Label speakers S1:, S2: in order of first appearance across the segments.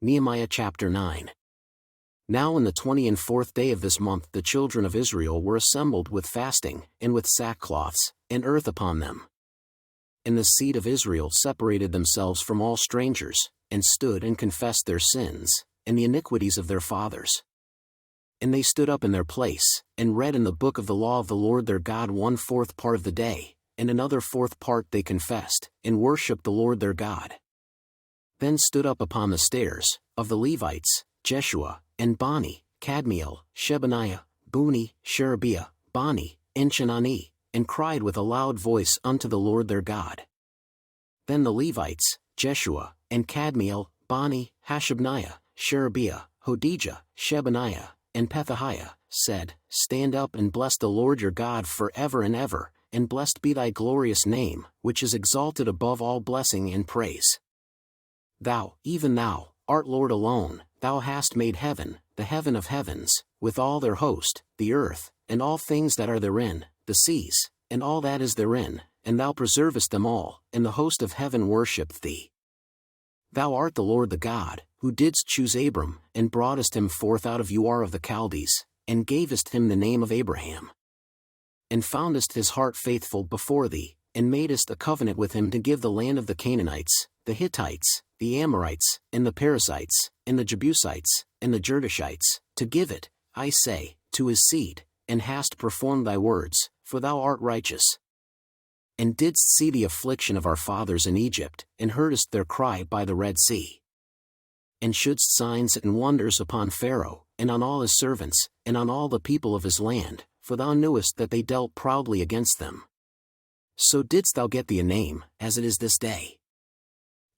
S1: Nehemiah chapter 9. Now in the 24th day of this month the children of Israel were assembled with fasting, and with sackcloths, and earth upon them. And the seed of Israel separated themselves from all strangers, and stood and confessed their sins, and the iniquities of their fathers. And they stood up in their place, and read in the book of the law of the Lord their God 1/4 part of the day, and another 4th part they confessed, and worshipped the Lord their God. Then stood up upon the stairs, of the Levites, Jeshua, and Bani, Kadmiel, Shebaniah, Buni, Sherebiah, Bani, and Chenani, and cried with a loud voice unto the Lord their God. Then the Levites, Jeshua, and Kadmiel, Bani, Hashabniah, Sherebiah, Hodijah, Shebaniah, and Pethahiah, said, Stand up and bless the Lord your God forever and ever, and blessed be thy glorious name, which is exalted above all blessing and praise. Thou, even thou, art Lord alone, thou hast made heaven, the heaven of heavens, with all their host, the earth, and all things that are therein, the seas, and all that is therein, and thou preservest them all, and the host of heaven worshipped thee. Thou art the Lord the God, who didst choose Abram, and broughtest him forth out of Ur of the Chaldees, and gavest him the name of Abraham. And foundest his heart faithful before thee, and madest a covenant with him to give the land of the Canaanites, the Hittites, the Amorites, and the Perizzites, and the Jebusites, and the Girdashites, to give it, I say, to his seed, and hast performed thy words, for thou art righteous. And didst see the affliction of our fathers in Egypt, and heardest their cry by the Red Sea. And shouldst signs and wonders upon Pharaoh, and on all his servants, and on all the people of his land, for thou knewest that they dealt proudly against them. So didst thou get thee a name, as it is this day.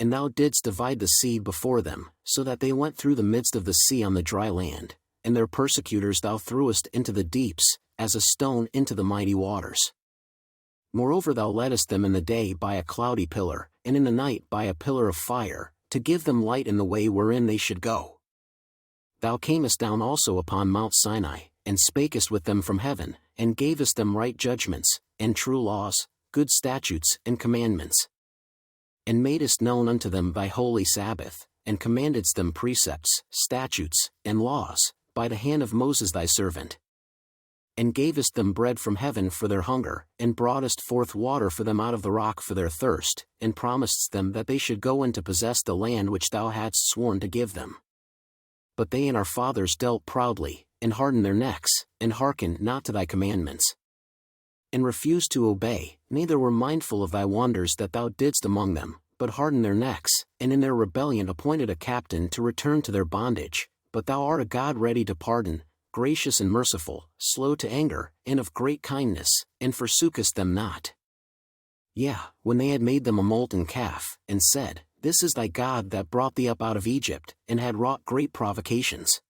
S1: And thou didst divide the sea before them, so that they went through the midst of the sea on the dry land, and their persecutors thou threwest into the deeps, as a stone into the mighty waters. Moreover thou leddest them in the day by a cloudy pillar, and in the night by a pillar of fire, to give them light in the way wherein they should go. Thou camest down also upon Mount Sinai, and spakest with them from heaven, and gavest them right judgments, and true laws, good statutes and commandments. And madest known unto them thy holy Sabbath, and commandedst them precepts, statutes, and laws, by the hand of Moses thy servant. And gavest them bread from heaven for their hunger, and broughtest forth water for them out of the rock for their thirst, and promisedst them that they should go in to possess the land which thou hadst sworn to give them. But they and our fathers dealt proudly, and hardened their necks, and hearkened not to thy commandments, and refused to obey, neither were mindful of thy wonders that thou didst among them, but hardened their necks, and in their rebellion appointed a captain to return to their bondage. But thou art a God ready to pardon, gracious and merciful, slow to anger, and of great kindness, and forsookest them not. Yea, when they had made them a molten calf, and said, This is thy God that brought thee up out of Egypt, and had wrought great provocations.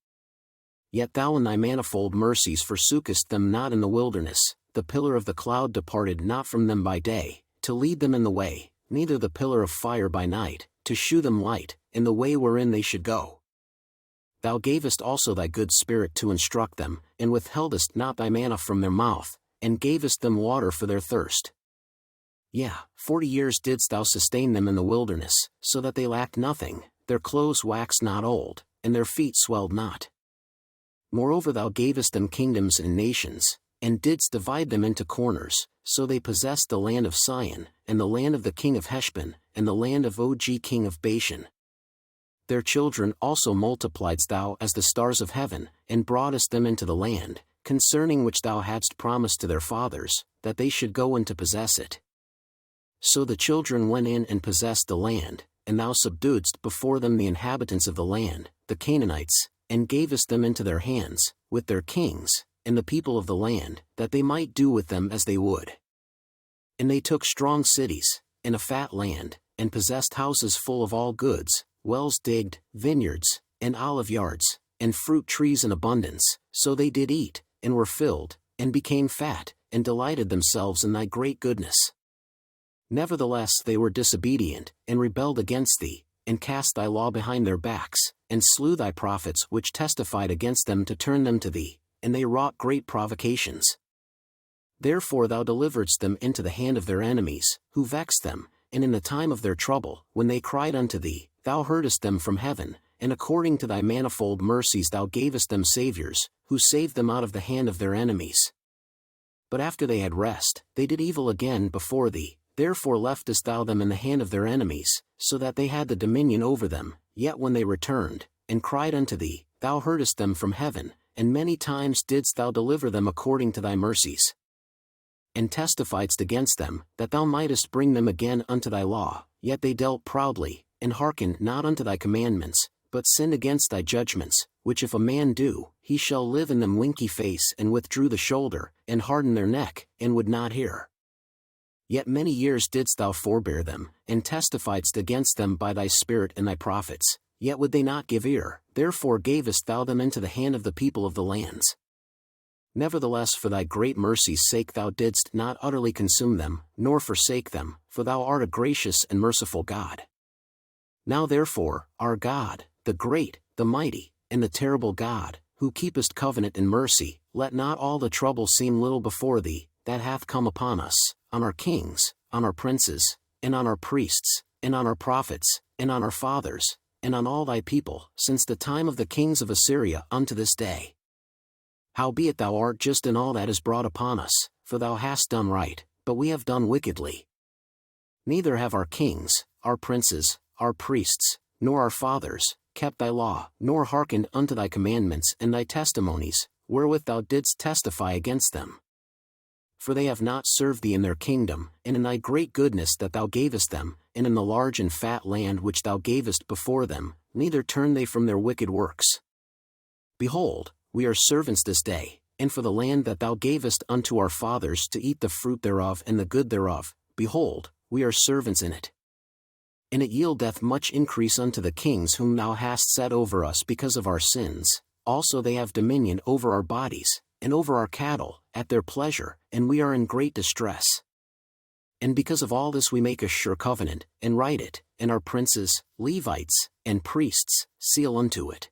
S1: Yet thou in thy manifold mercies forsookest them not in the wilderness. The pillar of the cloud departed not from them by day, to lead them in the way, neither the pillar of fire by night, to shew them light, in the way wherein they should go. Thou gavest also thy good Spirit to instruct them, and withheldest not thy manna from their mouth, and gavest them water for their thirst. Yea, 40 years didst thou sustain them in the wilderness, so that they lacked nothing, their clothes waxed not old, and their feet swelled not. Moreover thou gavest them kingdoms and nations, and didst divide them into corners, so they possessed the land of Sion, and the land of the king of Heshbon, and the land of Og king of Bashan. Their children also multipliedst thou as the stars of heaven, and broughtest them into the land, concerning which thou hadst promised to their fathers, that they should go in to possess it. So the children went in and possessed the land, and thou subduedst before them the inhabitants of the land, the Canaanites, and gavest them into their hands, with their kings, and the people of the land, that they might do with them as they would. And they took strong cities, and a fat land, and possessed houses full of all goods, wells digged, vineyards, and olive yards, and fruit trees in abundance. So they did eat, and were filled, and became fat, and delighted themselves in thy great goodness. Nevertheless they were disobedient, and rebelled against thee, and cast thy law behind their backs, and slew thy prophets which testified against them to turn them to thee, and they wrought great provocations. Therefore thou deliveredst them into the hand of their enemies, who vexed them, and in the time of their trouble, when they cried unto thee, thou heardest them from heaven, and according to thy manifold mercies thou gavest them saviors, who saved them out of the hand of their enemies. But after they had rest, they did evil again before thee, therefore leftest thou them in the hand of their enemies, so that they had the dominion over them. Yet when they returned, and cried unto thee, thou heardest them from heaven, and many times didst thou deliver them according to thy mercies. And testifiedst against them, that thou mightest bring them again unto thy law, yet they dealt proudly, and hearkened not unto thy commandments, but sinned against thy judgments, which if a man do, he shall live in them. Winky face, and withdrew the shoulder, and hardened their neck, and would not hear. Yet many years didst thou forbear them, and testifiedst against them by thy Spirit and thy prophets, yet would they not give ear, therefore gavest thou them into the hand of the people of the lands. Nevertheless for thy great mercy's sake thou didst not utterly consume them, nor forsake them, for thou art a gracious and merciful God. Now therefore, our God, the great, the mighty, and the terrible God, who keepest covenant and mercy, let not all the trouble seem little before thee, that hath come upon us, on our kings, on our princes, and on our priests, and on our prophets, and on our fathers, and on all thy people, since the time of the kings of Assyria unto this day. Howbeit thou art just in all that is brought upon us, for thou hast done right, but we have done wickedly. Neither have our kings, our princes, our priests, nor our fathers, kept thy law, nor hearkened unto thy commandments and thy testimonies, wherewith thou didst testify against them. For they have not served thee in their kingdom, and in thy great goodness that thou gavest them, and in the large and fat land which thou gavest before them, neither turned they from their wicked works. Behold, we are servants this day, and for the land that thou gavest unto our fathers to eat the fruit thereof and the good thereof, behold, we are servants in it. And it yieldeth much increase unto the kings whom thou hast set over us because of our sins, also they have dominion over our bodies, and over our cattle, at their pleasure, and we are in great distress. And because of all this we make a sure covenant, and write it, and our princes, Levites, and priests, seal unto it.